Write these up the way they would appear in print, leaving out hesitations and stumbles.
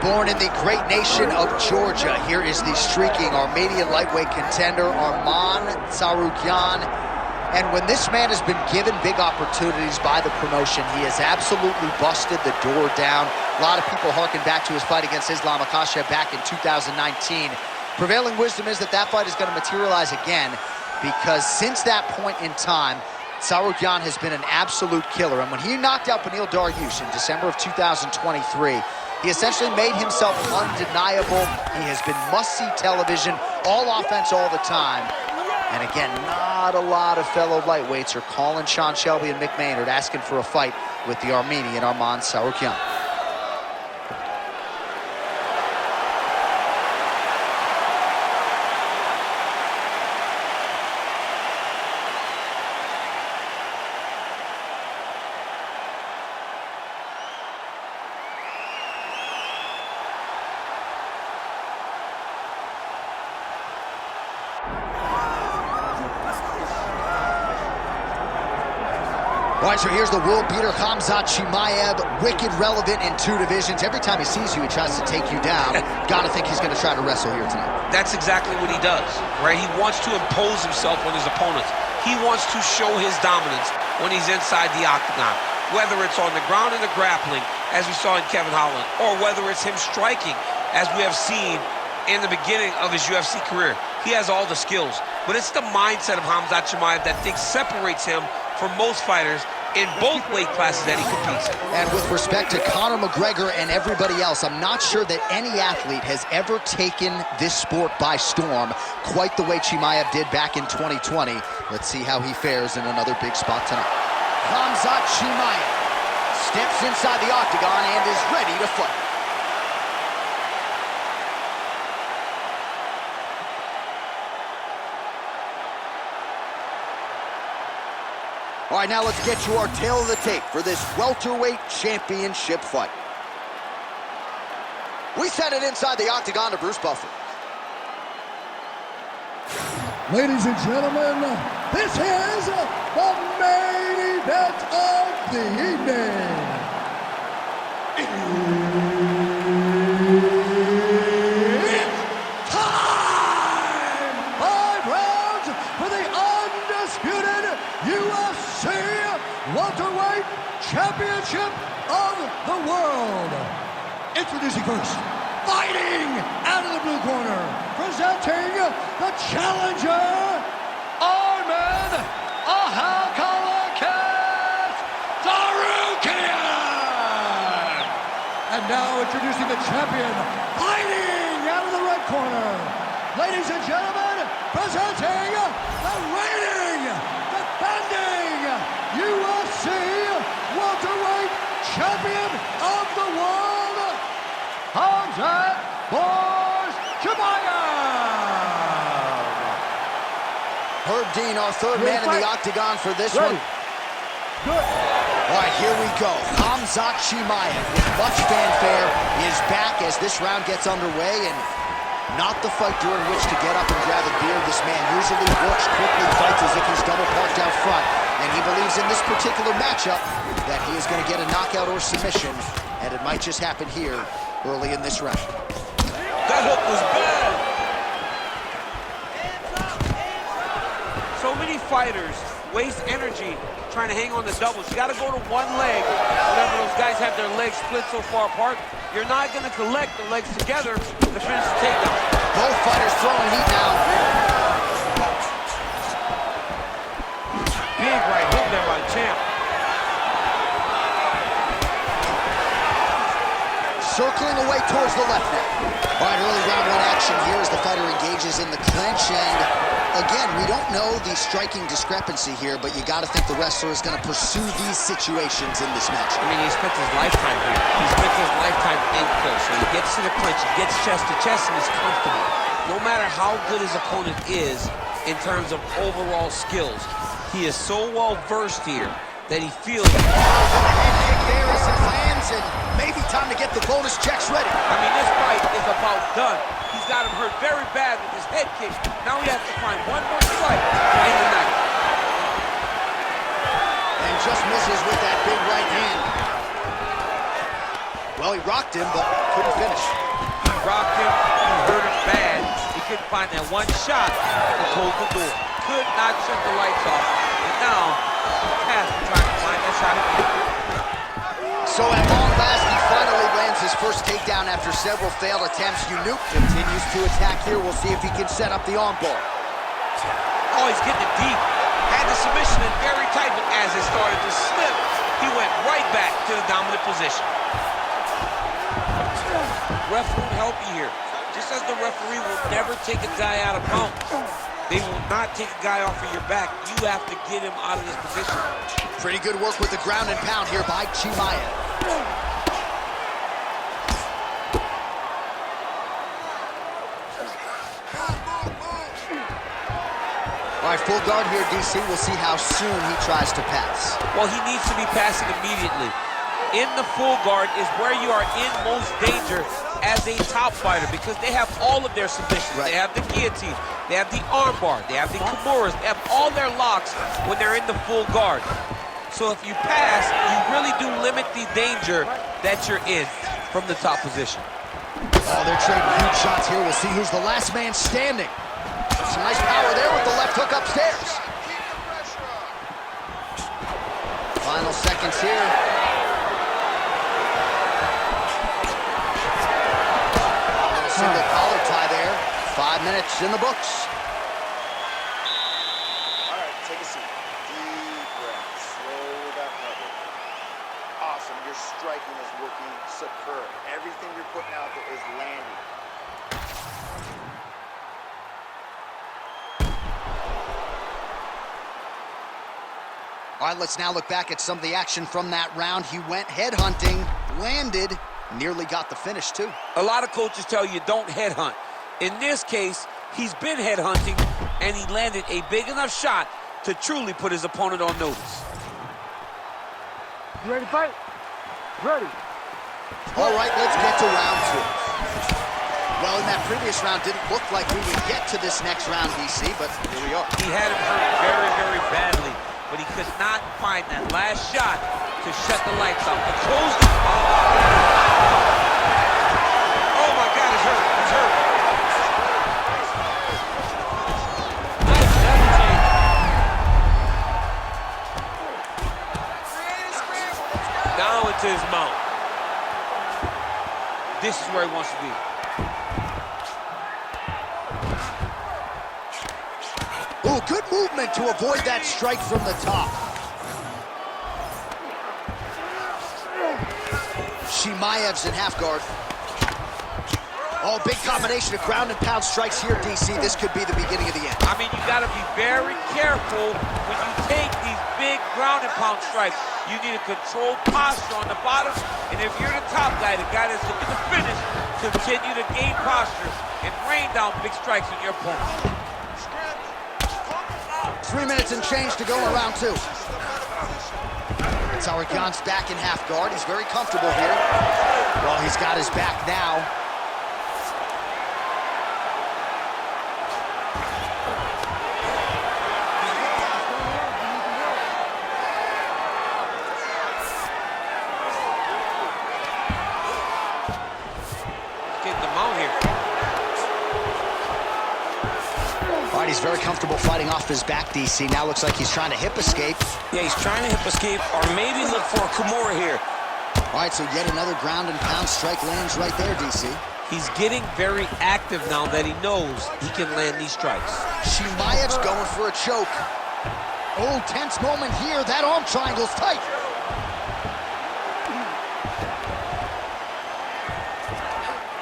Born in the great nation of Georgia, here is the streaking Armenian lightweight contender, Arman Tsarukyan. And when this man has been given big opportunities by the promotion, he has absolutely busted the door down. A lot of people harken back to his fight against Islam Makhachev back in 2019. Prevailing wisdom is that that fight is going to materialize again, because since that point in time, Tsarukyan has been an absolute killer. And when he knocked out Beneil Dariush in December of 2023, he essentially made himself undeniable. He has been must-see television, all offense all the time. And again, not a lot of fellow lightweights are calling Sean Shelby and Mick Maynard asking for a fight with the Armenian Arman Tsarukyan. All right, so here's the world beater, Khamzat Chimaev, wicked relevant in 2 divisions. Every time he sees you, he tries to take you down. Gotta think he's gonna try to wrestle here tonight. That's exactly what he does, right? He wants to impose himself on his opponents. He wants to show his dominance when he's inside the octagon, whether it's on the ground in the grappling, as we saw in Kevin Holland, or whether it's him striking, as we have seen in the beginning of his UFC career. He has all the skills, but it's the mindset of Khamzat Chimaev that separates him from most fighters in both weight classes that he competes in. And with respect to Conor McGregor and everybody else, I'm not sure that any athlete has ever taken this sport by storm quite the way Chimaev did back in 2020. Let's see how he fares in another big spot tonight. Khamzat Chimaev steps inside the octagon and is ready to fight. All right, now let's get you our tail of the tape for this welterweight championship fight. We send it inside the octagon to Bruce Buffer. Ladies and gentlemen, this is the main event of the evening. It's time! 5 rounds for the undisputed UFC welterweight championship of the world. Introducing first, fighting out of the blue corner, presenting the challenger, Arman Tsarukyan. And now introducing the champion, fighting out of the red corner, ladies and gentlemen, presenting the reigning, defending UFC welterweight champion of the world, Khamzat Chimaev. Herb Dean, our third man in the octagon for this one. Good. All right, here we go. Khamzat Chimaev, with much fanfare, is back as this round gets underway, and not the fight during which to get up and grab a beer. This man usually works quickly, fights as if he's double parked out front, and he believes in this particular matchup that he is going to get a knockout or submission, and it might just happen here early in this round. That hook was bad. So many fighters waste energy trying to hang on the doubles. You got to go to one leg. Whenever those guys have their legs split so far apart, you're not going to collect the legs together to finish the takedown. Both fighters throwing heat now. Big right hook there by the champ. Circling away towards the left now. All right, early round 1 action here as the fighter engages in the clinch, and again, we don't know the striking discrepancy here, but you got to think the wrestler is going to pursue these situations in this match. I mean, he spent his lifetime here. He spent his lifetime in close. So he gets to the clinch, he gets chest to chest, and he's comfortable. No matter how good his opponent is in terms of overall skills, he is so well versed here that he feels head kick there as it lands, and maybe time to get the bonus checks ready. I mean, this fight is about done. He's got him hurt very bad with his head kick. Now he has to find one more strike to end the night. And just misses with that big right hand. Well, he rocked him, but couldn't finish. He rocked him, he hurt him bad. He couldn't find that one shot to close the door. Could not shut the lights off. And now, Cass trying to find that shot again. So at long last, he finally lands his first takedown after several failed attempts. Unuk continues to attack here. We'll see if he can set up the armbar. Oh, he's getting it deep. Had the submission in very tight, but as it started to slip, he went right back to the dominant position. Ref won't help you here. Just as the referee will never take a guy out of bounds, they will not take a guy off of your back. You have to get him out of this position. Pretty good work with the ground and pound here by Chimaev. All right, full guard here, DC. We'll see how soon he tries to pass. Well, he needs to be passing immediately. In the full guard is where you are in most danger as a top fighter because they have all of their submissions. Right. They have the guillotine, they have the armbar, they have the kimuras, they have all their locks when they're in the full guard. So if you pass, you really do limit the danger that you're in from the top position. Oh, they're trading huge shots here. We'll see who's the last man standing. Some nice power there with the left hook upstairs. Final seconds here. Single collar tie there. 5 minutes in the books. All right, take a seat. Deep breath. Slow that level. Awesome. Your striking is looking superb. Everything you're putting out there is landing. All right, let's now look back at some of the action from that round. He went headhunting, landed, nearly got the finish, too. A lot of coaches tell you don't headhunt. In this case, he's been headhunting, and he landed a big enough shot to truly put his opponent on notice. You ready to fight? Ready. All right, let's get to round 2. Well, in that previous round, didn't look like we would get to this next round, DC, but here we are. He had him hurt very, very badly, but he could not find that last shot to shut the lights off. To close the... Oh, my God, he's hurt. He's hurt. Down into his mount. This is where he wants to be. Ooh, good movement to avoid that strike from the top. Chimaev's in half guard. Oh, big combination of ground and pound strikes here, DC. This could be the beginning of the end. I mean, you got to be very careful when you take these big ground and pound strikes. You need a controlled posture on the bottom, and if you're the top guy, the guy that's looking to finish, continue to gain posture and rain down big strikes on your opponent. 3 minutes and change to go in round 2. Tsarukyan's back in half guard. He's very comfortable here. Well, he's got his back now. Getting the mount here. All right, he's very comfortable fighting off his back, DC. Now looks like he's trying to hip escape. Yeah, he's trying to hip escape or maybe look for a kimura here. All right, so yet another ground and pound strike lands right there, DC. He's getting very active now that he knows he can land these strikes. Chimaev's going for a choke. Oh, tense moment here. That arm triangle's tight.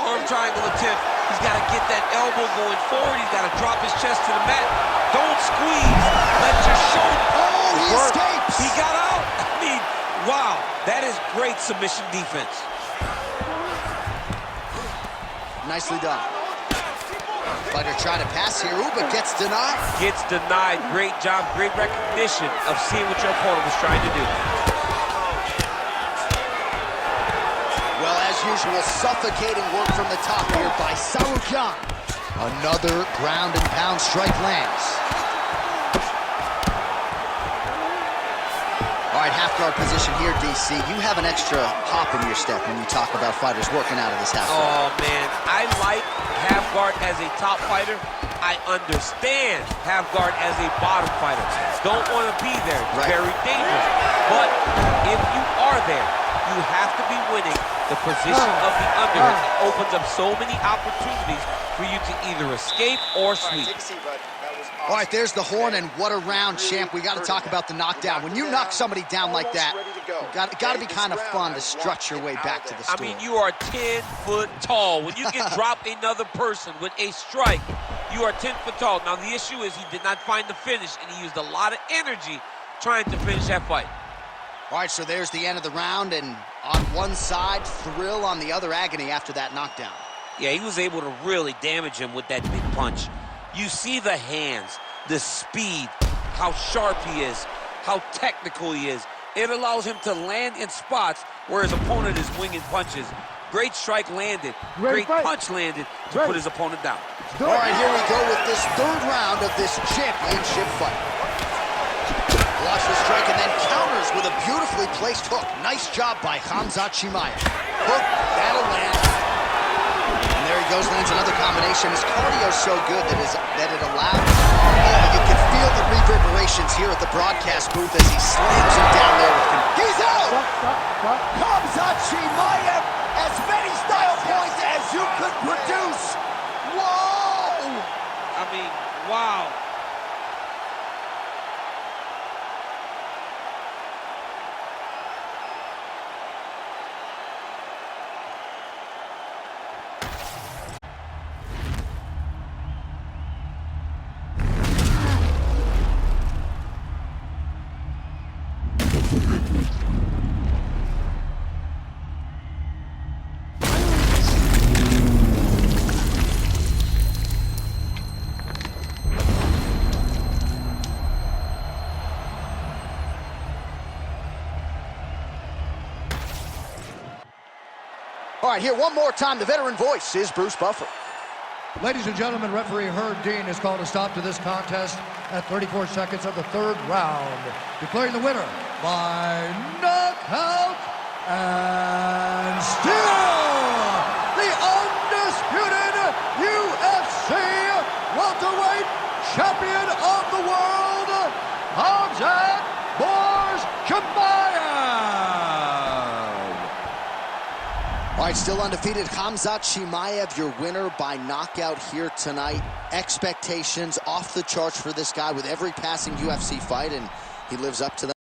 Arm triangle attempt. He's got to get that elbow going forward. He's got to drop his chest to the mat. Don't squeeze. Let your shoulder. Oh, he escapes. He got out. I mean, wow. That is great submission defense. Nicely done. Fighter trying to pass here. Ooh, but gets denied. Gets denied. Great job. Great recognition of seeing what your opponent was trying to do. Well, as usual, suffocating work from the top here by Tsarukyan. Another ground and pound strike lands. All right, half guard position here, DC. You have an extra hop in your step when you talk about fighters working out of this half guard. Oh, man, I like half guard as a top fighter. I understand half guard as a bottom fighter. Don't want to be there. It's right. Very dangerous. But if you are there, you have to be winning the position of the underhook. It opens up so many opportunities for you to either escape or sweep. Take a seat, bud. That was awesome. All right, there's the horn, and what a round, champ. We got to talk about the knockdown. When you knock somebody down like that, got to be kind of fun to strut your way back to the stool. I mean, you are 10 foot tall. When you can drop another person with a strike, you are 10 foot tall. Now, the issue is he did not find the finish, and he used a lot of energy trying to finish that fight. All right, so there's the end of the round, and on one side, thrill, on the other, agony after that knockdown. Yeah, he was able to really damage him with that big punch. You see the hands, the speed, how sharp he is, how technical he is. It allows him to land in spots where his opponent is winging punches. Great strike landed, great punch landed to put his opponent down. All right, here we go with this third round of this championship fight. Watch the strike and then counters with a beautifully placed hook. Nice job by Khamzat Chimaev. Hook, that'll land. And there he goes, lands another combination. His cardio's so good that it allows. You can feel the reverberations here at the broadcast booth as he slams him down there. He's out! Khamzat Chimaev, as many style points as you could produce. Whoa! I mean, wow. All right, here one more time. The veteran voice is Bruce Buffer. Ladies and gentlemen, referee Herb Dean has called a stop to this contest at 34 seconds of the third round, declaring the winner by knockout and still the undisputed UFC welterweight champion of the world, Khamzat Chimaev. All right, still undefeated, Khamzat Chimaev, your winner by knockout here tonight. Expectations off the charts for this guy with every passing UFC fight, and he lives up to them.